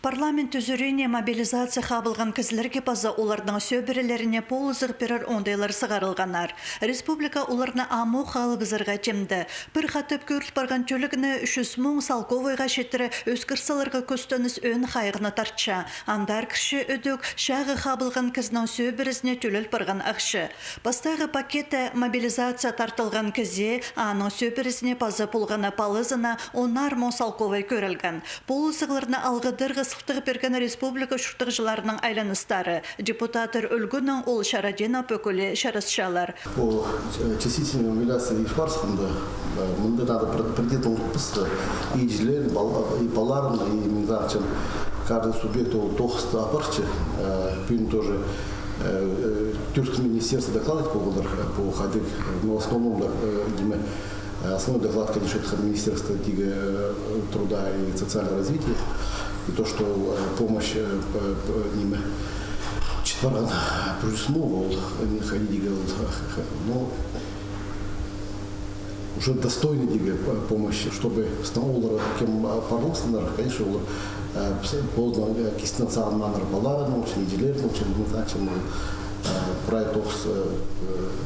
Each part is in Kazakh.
Парламент үзүріне мобилизация қабылған кізлерге база олардың сөбірелеріне полызық берер ондайлар сығарылғанар. Республика оларына аму қалы бізірға темді. Бір қатып көріл барған чөлігіні 300 мың салковайға шеттірі өскірсаларға көстініс өн қайғына тартша. Андар кіші өдік шағы қабылған кізнің сөбірізіне төліл барған ақшы. Бастағы пакеті мобилизация тартылған кізе, аның сөбірізіне база болғаны палызына онар мың салковай көрілген. Полызығыларына алғыдырғы сылтығы берген республика шұртығжыларының айланыстары. Депутатыр өлгінің ол шарадена пөкілі шарасшалар. По частичной мобилизации и фарсханда мы надо предметом пусто и жилен, и баларн, и минзарчен. Каждый субъект ол тоқста апарчы. Пин тоже тюркское министерство докладывает по ходу, но в основном основной доклад, конечно, это Министерство труда и социального развития. И то, что помощь ним четверо предусмотрел, но уже достойная помощи, чтобы снова кем парловственно, конечно, поздно кисть национального балара, научный инженер, научный проект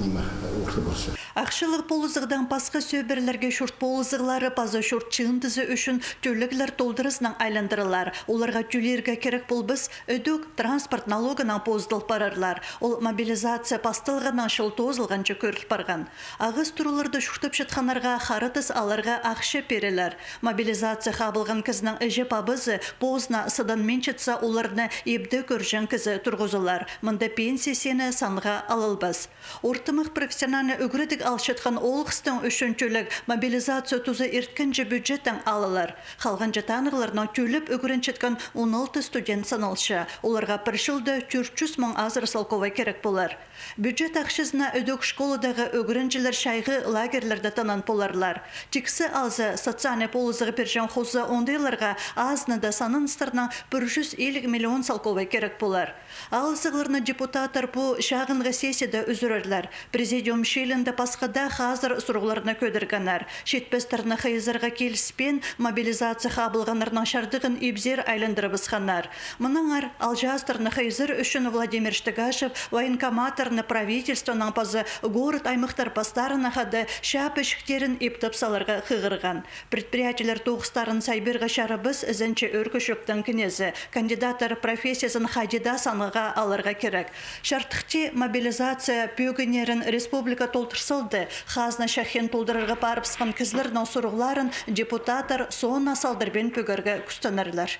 ним уртыбаршы. Ақшылық полызығдан басқа сөбірлерге шұрт полызығлары паза шұрт чығындызы үшін төлігілер толдырысынан айландырылар. Оларға түлерге керек болбыз өдік транспорт налогынан поздыл парарлар. Ол мобилизация пастылғынан шыл тозылғанчы көріл барған. Ағыз тұрыларды шұртып шытқанарға қарытыз аларға ақшы перелер. Мобилизация қабылған кізінің әжі пабызы позна сыдан меншетса оларына ебді көржен кізі тұрғызылар. Мұнда пенсия сені санға алылбыз. Ортымық профессиональны үгірідік алшытқан олғыстың үшінчілік мобилизация тұзы ерткінші бюджеттен алылар. Қалған жатанығыларынан төліп үгірінчеткен 16 студент саналшы. Оларға бір жылды 400 мың азыр салковай керек болар. Бюджет ақшызына өдік школадағы үгірінчілер шайғы лагерлерді танан боларлар. Тіксі алзы социальный полызығы пержен қозы ондайларға азныда саныныстарынан 150 миллион салковай керек болар. Алызығыларына депутатар бұл шағынғы сессияда үзірерлер. Президиум шелінді пасқада қазір сұрғыларына көдіргенер. Шетпестеріні қайызырға келіспен мобилизация қабылғанырның шардығын ебзер айландырыбыз қанар. Мұныңар алжастырыны қайызыр үшін Владимир Штыгашев военкоматорны правительствоның пазы город аймықтар пастарына қады шап ішіктерін ептіп саларға қығырған. Предприятелер тоғыстарын сайберға шарыбыз ізінші өркішіктің кінезі. Кандидатар профессиясын хадида саныға алырға керек. Шартықте мобилизация пөгінерін республика толтырсылды. Хазна шахен толдырырға барып сқан кізлердің сұрғыларын депутатар соңына салдырбен пөгіргі күстінерлер.